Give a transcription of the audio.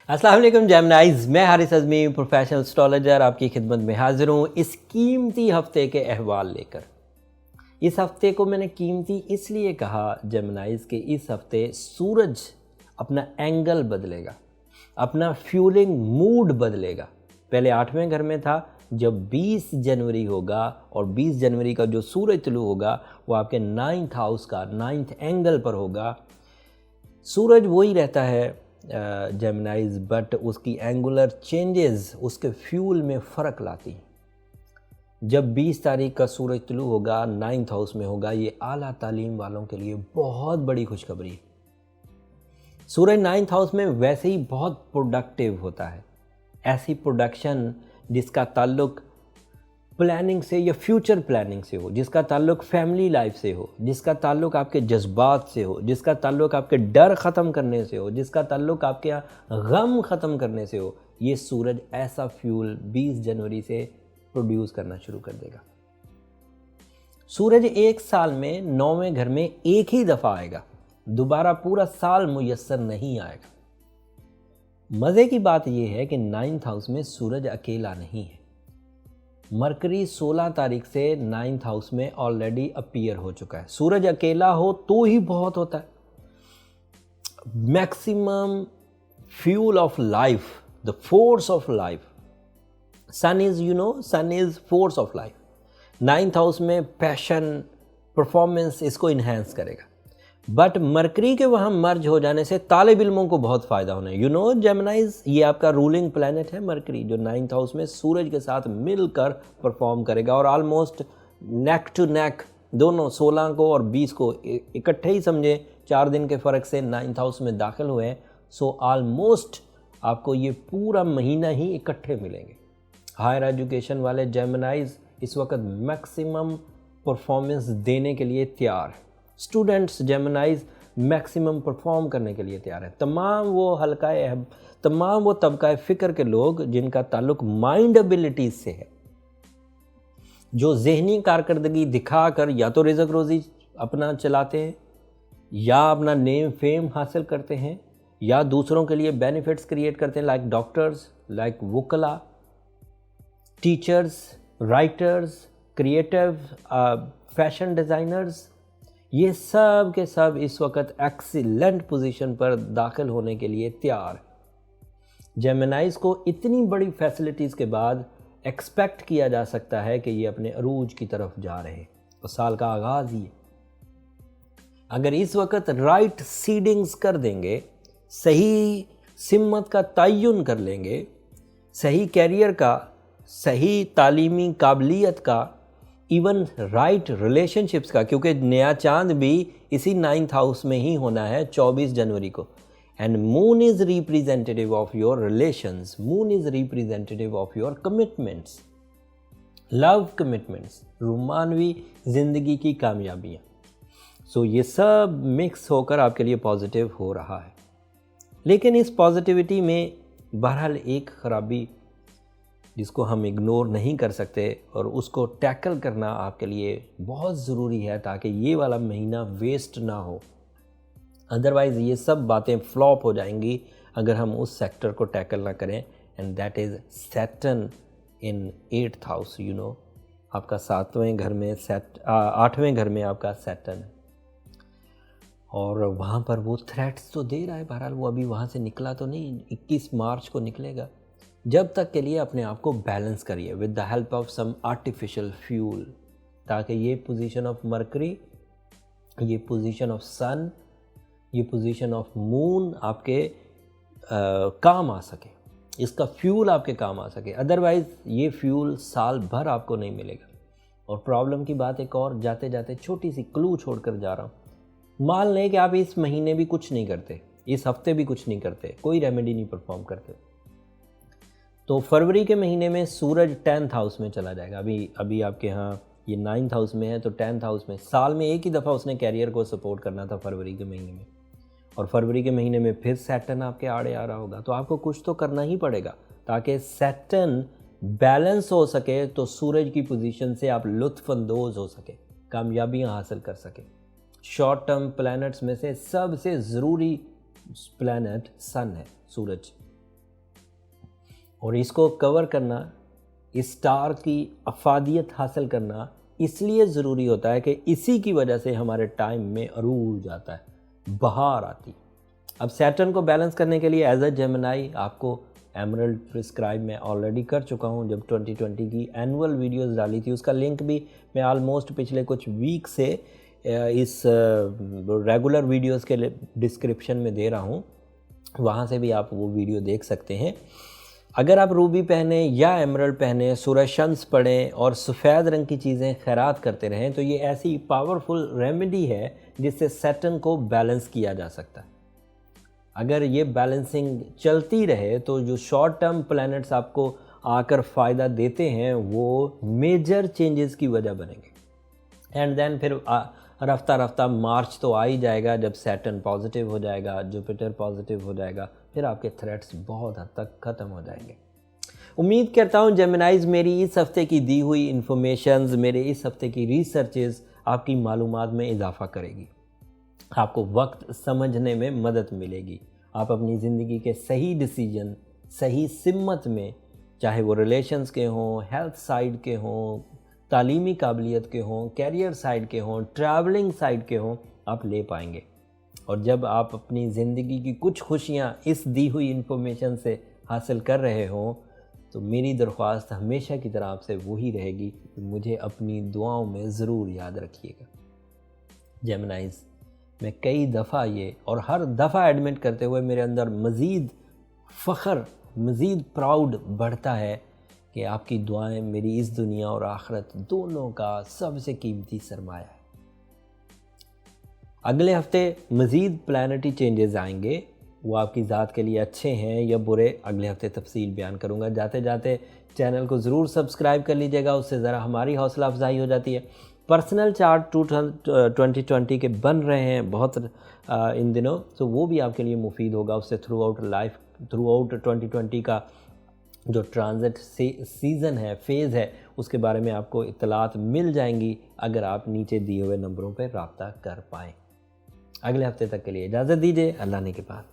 अस्सलाम वालेकुम जेमिनाइज, मैं हारिस अज़मी प्रोफेशनल एस्ट्रोलॉजर आपकी खिदमत में हाजिर हूँ इस कीमती हफ्ते के अहवाल लेकर। इस हफ्ते को मैंने कीमती इसलिए कहा जेमिनाइज के इस हफ्ते सूरज अपना एंगल बदलेगा, अपना फ्यूलिंग मूड बदलेगा। पहले 8वें घर में था, जब 20 जनवरी होगा और 20 जनवरी का जो सूरज तुलू होगा वो आपके 9th हाउस का 9th एंगल पर होगा। सूरज वही रहता है जेमिनाइज, बट उसकी एंगुलर चेंजेस उसके फ्यूल में फ़र्क लाती हैं। जब 20 तारीख का सूरज तुलू होगा 9th हाउस में होगा, ये आला तालीम वालों के लिए बहुत बड़ी खुशखबरी है। सूरज 9th हाउस में वैसे ही बहुत प्रोडक्टिव होता है, ऐसी प्रोडक्शन जिसका ताल्लुक प्लानिंग से या फ्यूचर प्लानिंग से हो, जिसका ताल्लुक फैमिली लाइफ से हो, जिसका ताल्लुक आपके जज्बात से हो, जिसका ताल्लुक आपके डर ख़त्म करने से हो, जिसका ताल्लुक आपके गम ख़त्म करने से हो, ये सूरज ऐसा फ्यूल 20 जनवरी से प्रोड्यूस करना शुरू कर देगा। सूरज एक साल में 9वें घर में एक ही दफ़ा आएगा, दोबारा पूरा साल मुयस्सर नहीं आएगा। मज़े की बात यह है कि 9th हाउस में सूरज अकेला नहीं है। मरकरी 16 तारीख से 9th हाउस में ऑलरेडी अपीयर हो चुका है। सूरज अकेला हो तो ही बहुत होता है। Maximum fuel of life, the force of life, sun is sun is force of life. 9th house में पैशन, परफॉर्मेंस इसको इन्हेंस करेगा। बट मरकरी के वहाँ मर्ज हो जाने से तालिब इल्मों को बहुत फ़ायदा होना है। जेमिनाइज, ये आपका रूलिंग प्लैनेट है मरकरी, जो 9th हाउस में सूरज के साथ मिलकर परफॉर्म करेगा और आलमोस्ट नेक टू नेक दोनों 16 को और 20 को इकट्ठे ही समझे, 4 दिन के फ़र्क से 9th हाउस में दाखिल हुए हैं। सो आलमोस्ट आपको ये पूरा महीना ही इकट्ठे मिलेंगे। हायर एजुकेशन वाले जेमिनाइज इस वक्त मैक्सिमम परफॉर्मेंस देने के लिए तैयार है। स्टूडेंट्स जेमिनाइज मैक्सिमम परफॉर्म करने के लिए तैयार है। तमाम वो तबका फ़िक्र के लोग जिनका ताल्लुक माइंड एबिलिटीज़ से है, जो जहनी कारकर्दगी दिखाकर या तो रिज़्क रोज़ी अपना चलाते हैं, या अपना नेम फेम हासिल करते हैं, या दूसरों के लिए बेनिफिट्स क्रिएट करते हैं, लाइक डॉक्टर्स, लाइक वुकला, teachers, writers, creative, fashion designers, ये सब के सब इस वक्त एक्सीलेंट पोजीशन पर दाखिल होने के लिए तैयार है। जेमिनाइज को इतनी बड़ी फैसिलिटीज़ के बाद एक्सपेक्ट किया जा सकता है कि ये अपने अरूज की तरफ जा रहे हैं और साल का आगाज़ ही है। अगर इस वक्त राइट सीडिंग्स कर देंगे, सही सिमत का तयन कर लेंगे, सही कैरियर का, सही तालीमी काबिलियत का, इवन राइट रिलेशनशिप्स का, क्योंकि नया चांद भी इसी 9th हाउस में ही होना है 24 जनवरी को। And moon is representative of your relations, moon is representative of your commitments, love commitments, रोमानवी ज़िंदगी की कामयाबियाँ। सो ये सब मिक्स होकर आपके लिए पॉजिटिव हो रहा है। लेकिन इस पॉजिटिविटी में बहरहाल एक ख़राबी जिसको हम इग्नोर नहीं कर सकते, और उसको टैकल करना आपके लिए बहुत ज़रूरी है ताकि ये वाला महीना वेस्ट ना हो। अदरवाइज़ ये सब बातें फ्लॉप हो जाएंगी अगर हम उस सेक्टर को टैकल ना करें, and that is Saturn in 8th house. आपका 8वें घर में आपका सैटर्न है, और वहाँ पर वो थ्रेट्स तो दे रहा है। बहरहाल वो अभी वहाँ से निकला तो नहीं, 21 मार्च को निकलेगा। जब तक के लिए अपने आप को बैलेंस करिए with the help of some artificial fuel, ताकि ये पोजीशन ऑफ मरकरी, ये पोजीशन ऑफ सन, ये पोजीशन ऑफ मून आपके काम आ सके, इसका फ्यूल आपके काम आ सके। अदरवाइज़ ये फ्यूल साल भर आपको नहीं मिलेगा। और प्रॉब्लम की बात एक और, जाते जाते छोटी सी क्लू छोड़कर जा रहा हूँ। मान लें कि आप इस महीने भी कुछ नहीं करते, इस हफ्ते भी कुछ नहीं करते, कोई रेमेडी नहीं परफॉर्म करते, तो फरवरी के महीने में सूरज 10th हाउस में चला जाएगा। अभी आपके यहाँ ये 9th हाउस में है, तो 10th हाउस में साल में एक ही दफ़ा उसने कैरियर को सपोर्ट करना था फरवरी के महीने में, और फरवरी के महीने में फिर सैटर्न आपके आड़े आ रहा होगा। तो आपको कुछ तो करना ही पड़ेगा ताकि सैटर्न बैलेंस हो सके, तो सूरज की पोजीशन से आप लुत्फ़अंदोज़ हो सके, कामयाबियाँ हासिल कर सके। शॉर्ट टर्म प्लैनेट्स में से सबसे ज़रूरी प्लैनेट सन है, सूरज। और इसको कवर करना, इस स्टार की अफादियत हासिल करना इसलिए ज़रूरी होता है कि इसी की वजह से हमारे टाइम में अरूज आता है, बहार आती है। अब सैटर्न को बैलेंस करने के लिए एज अ जेमिनाई आपको एमरल्ड प्रिस्क्राइब मैं ऑलरेडी कर चुका हूं। जब 2020 की एनुअल वीडियोस डाली थी उसका लिंक भी मैं ऑलमोस्ट पिछले कुछ वीक से इस रेगुलर वीडियोस के डिस्क्रिप्शन में दे रहा हूं, वहां से भी आप वो वीडियो देख सकते हैं। अगर आप रूबी पहने या एमरल्ड पहने, सूरज शम्स पढ़ें और सफ़ेद रंग की चीज़ें खैरात करते रहें तो ये ऐसी पावरफुल रेमेडी है जिससे सैटर्न को बैलेंस किया जा सकता है। अगर ये बैलेंसिंग चलती रहे तो जो शॉर्ट टर्म प्लैनेट्स आपको आकर फ़ायदा देते हैं वो मेजर चेंजेस की वजह बनेंगे। एंड देन फिर रफ्ता रफ्ता मार्च तो आ ही जाएगा जब सैटर्न पॉजिटिव हो जाएगा, जुपिटर पॉजिटिव हो जाएगा, फिर आपके थ्रेट्स बहुत हद तक ख़त्म हो जाएंगे। उम्मीद करता हूँ जेमिनाइज़ मेरी इस हफ़्ते की दी हुई इन्फॉर्मेशंस, मेरे इस हफ़्ते की रिसर्चेस आपकी मालूमात में इजाफ़ा करेगी, आपको वक्त समझने में मदद मिलेगी। आप अपनी ज़िंदगी के सही डिसीजन सही सिमत में, चाहे वो रिलेशंस के हों, हेल्थ साइड के हों, तालीमी काबिलियत के हों, कैरियर साइड के हों, ट्रैवलिंग साइड के हों, आप ले पाएंगे। और जब आप अपनी ज़िंदगी की कुछ खुशियाँ इस दी हुई इन्फॉर्मेशन से हासिल कर रहे हों तो मेरी दरख्वास्त हमेशा की तरह आपसे वही रहेगी कि मुझे अपनी दुआओं में ज़रूर याद रखिएगा। जेमिनाइज़, मैं कई दफ़ा ये और हर दफ़ा एडमिट करते हुए मेरे अंदर मज़ीद फ़ख्र, मज़ीद प्राउड बढ़ता है कि आपकी दुआएं मेरी इस दुनिया और आखिरत दोनों का सबसे कीमती सरमाया है। अगले हफ्ते मज़ीद प्लानिटरी चेंजेस आएंगे, वो आपकी ज़ात के लिए अच्छे हैं या बुरे, अगले हफ्ते तफसील बयान करूँगा। जाते जाते चैनल को ज़रूर सब्सक्राइब कर लीजिएगा, उससे ज़रा हमारी हौसला अफजाई हो जाती है। पर्सनल चार्ट 2020 के बन रहे हैं बहुत इन दिनों, तो वो भी आपके लिए मुफीद होगा। उससे थ्रू आउट 2020 का जो ट्रांजिट सीज़न है, फेज़ है, उसके बारे में आपको इत्तलात मिल जाएंगी अगर आप नीचे दिए हुए नंबरों पर रब्ता कर पाएँ। अगले हफ्ते तक के लिए इजाज़त दीजिए, अल्लाह ने के बाद।